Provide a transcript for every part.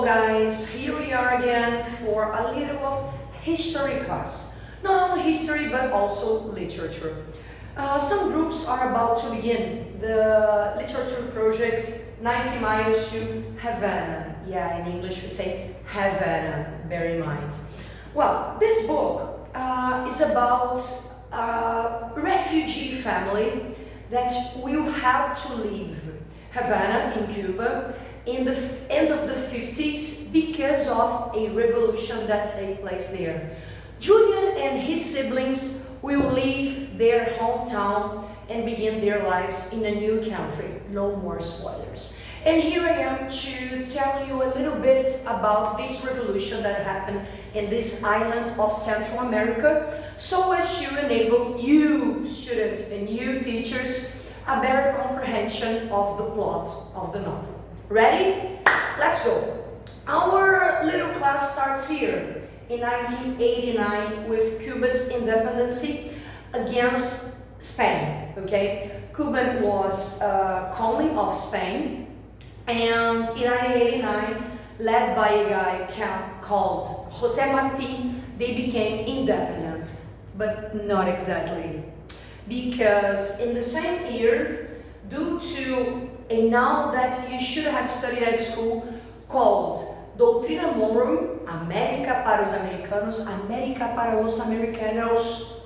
Hello guys, here we are again for a little of history class. Not only history but also literature. Some groups are about to begin the literature project 90 miles to Havana. Yeah, in English we say Havana, bear in mind. Well, this book is about a refugee family that will have to leave Havana in Cuba in the end of the 50s because of a revolution that take place there. Julian and his siblings will leave their hometown and begin their lives in a new country. No more spoilers. And here I am to tell you a little bit about this revolution that happened in this island of Central America, so as to enable you students and you teachers a better comprehension of the plot of the novel. Ready? Let's go. Our little class starts here in 1989 with Cuba's independence against Spain. Okay, Cuba was a colony of Spain, and in 1989, led by a guy called José Martí, they became independent, but not exactly, because in the same year, due to a noun that you should have studied at school called Doutrina Monroe, América para os americanos, América para os americanos.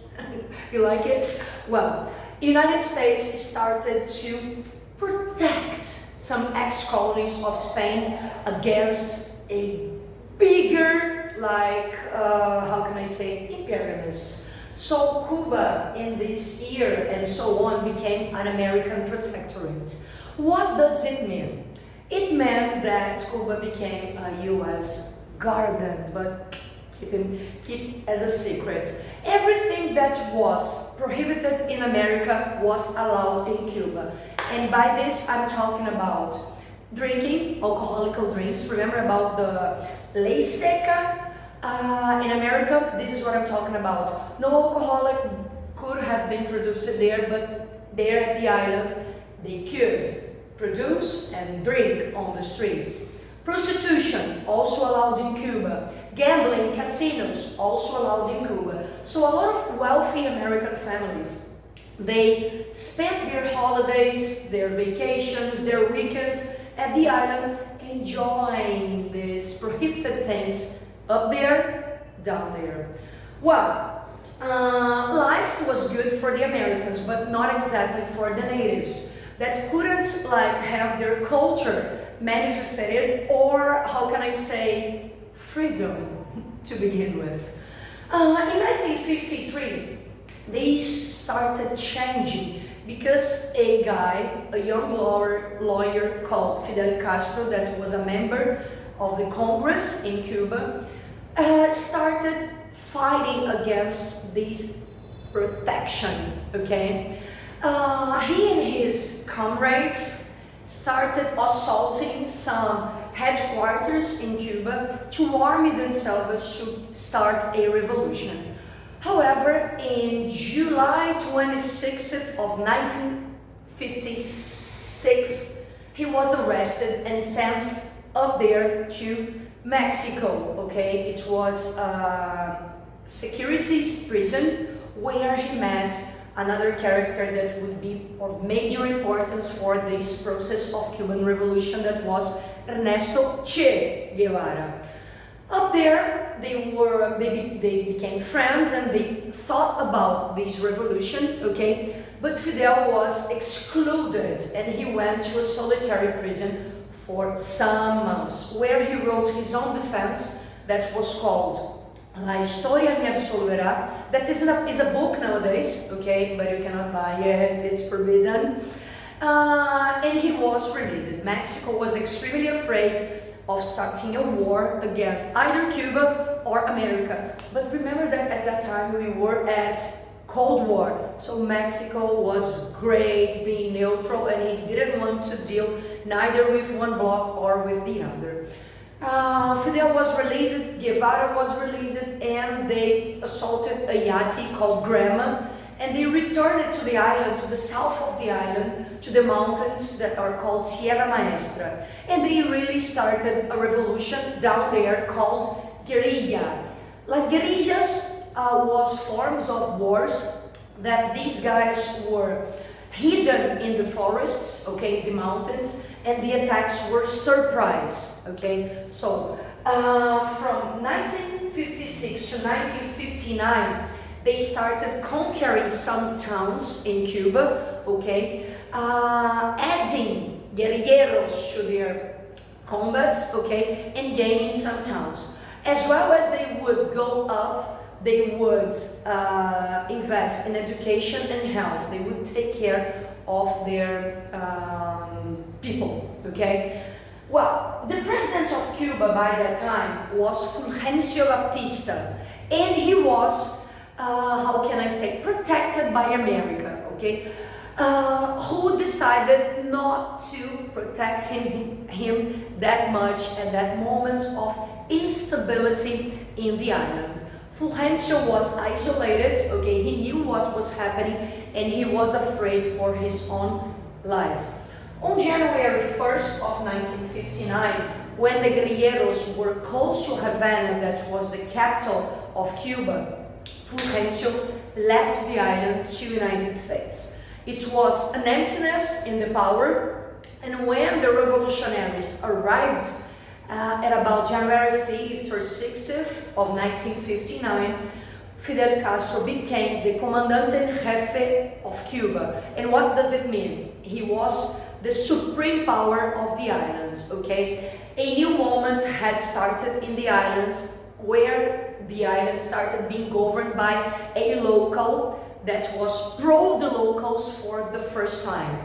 You like it? Well, United States started to protect some ex-colonies of Spain against a bigger, how can I say, imperialists. So Cuba in this year and so on became an American protectorate. What does it mean? It meant that Cuba became a US garden, but keep as a secret. Everything that was prohibited in America was allowed in Cuba. And by this I'm talking about drinking alcoholic drinks. Remember about the ley seca in America? This is what I'm talking about. No alcoholic could have been produced there, but there at the island they could produce and drink on the streets. Prostitution, also allowed in Cuba. Gambling, casinos, also allowed in Cuba. So a lot of wealthy American families, they spent their holidays, their vacations, their weekends at the island enjoying these prohibited things up there, down there. Well, life was good for the Americans, but not exactly for the natives that couldn't have their culture manifested, or how can I say, freedom to begin with. In 1953, they started changing because a young lawyer called Fidel Castro, that was a member of the Congress in Cuba, started fighting against this protection, okay? He and his comrades started assaulting some headquarters in Cuba to arm themselves to start a revolution. However, in July 26th of 1956, he was arrested and sent up there to Mexico, okay? It was a securities prison where he met another character that would be of major importance for this process of Cuban revolution, that was Ernesto Che Guevara. Up there, they became friends and they thought about this revolution, okay? But Fidel was excluded and he went to a solitary prison for some months, where he wrote his own defense that was called La Historia Me Absolverá. That is a book nowadays, okay, but you cannot buy it, it's forbidden. And he was released. Mexico was extremely afraid of starting a war against either Cuba or America. But remember that at that time we were at Cold War, so Mexico was great being neutral and he didn't want to deal neither with one bloc or with the other. Fidel was released, Guevara was released, and they assaulted a yachty called Grandma, and they returned to the island, to the south of the island, to the mountains that are called Sierra Maestra. And they really started a revolution down there called guerrilla. Las guerrillas was forms of wars that these guys were hidden in the forests, okay, the mountains, and the attacks were surprise, okay. So from 1956 to 1959, they started conquering some towns in Cuba, okay, adding guerrilleros to their combats, okay, and gaining some towns. As well as they would go up, they would invest in education and health. They would take care of their people, okay? Well, the president of Cuba by that time was Fulgencio Batista, and he was how can I say, protected by America, okay? Who decided not to protect him that much at that moment of instability in the island. Fulgencio was isolated, okay? He knew what was happening and he was afraid for his own life. On January 1st of 1959, when the guerrilleros were close to Havana, that was the capital of Cuba, Fulgencio left the island to the United States. It was an emptiness in the power, and when the revolutionaries arrived at about January 5th or 6th of 1959, Fidel Castro became the Comandante en Jefe of Cuba. And what does it mean? He was the supreme power of the island, okay? A new moment had started in the island, where the island started being governed by a local that was pro the locals for the first time.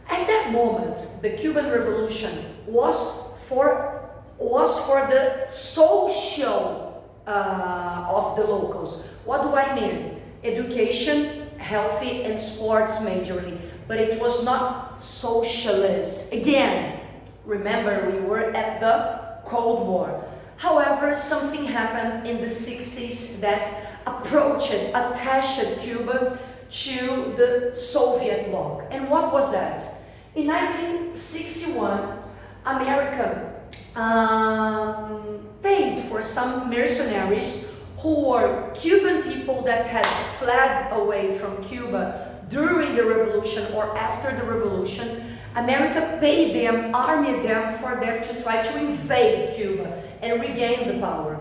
At that moment, the Cuban Revolution was for the social of the locals. What do I mean? Education, healthy, and sports majorly, but it was not socialist. Again, remember, we were at the Cold War. However, something happened in the 60s that attached Cuba to the Soviet bloc. And what was that? In 1961, America paid for some mercenaries who were Cuban people that had fled away from Cuba during the revolution or after the revolution. America paid them, armed them for them to try to invade Cuba and regain the power.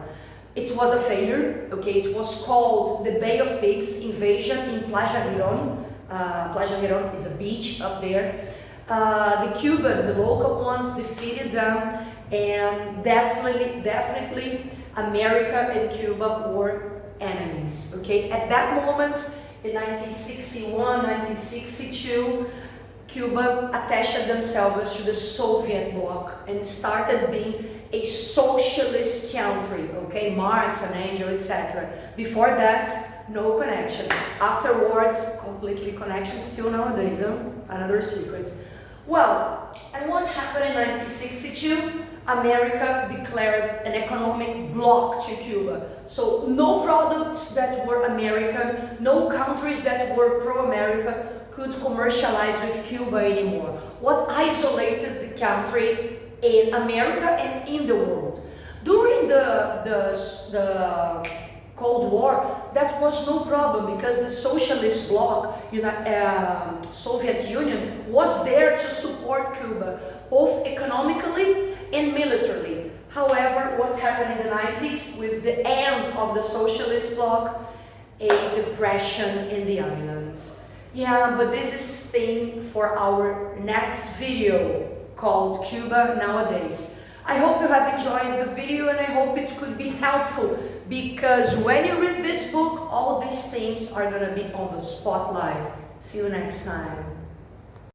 It was a failure, okay? It was called the Bay of Pigs invasion in Playa Girón. Playa Girón is a beach up there. The local ones defeated them, and definitely America and Cuba were enemies, okay? At that moment, in 1961, 1962, Cuba attached themselves to the Soviet bloc and started being a socialist country, okay? Marx, an angel, etc. Before that, no connection. Afterwards, completely connection, still nowadays, another secret. Well, and what happened in 1962? America declared an economic bloc to Cuba. So no products that were American, no countries that were pro-America could commercialize with Cuba anymore. What isolated the country in America and in the world. During the Cold War, that was no problem because the socialist bloc, Soviet Union, was there to support Cuba, both economically and militarily. However, what happened in the 90s with the end of the socialist bloc? A depression in the islands. Yeah, but this is thing for our next video called Cuba Nowadays. I hope you have enjoyed the video and I hope it could be helpful, because when you read this book, all these things are gonna be on the spotlight. See you next time.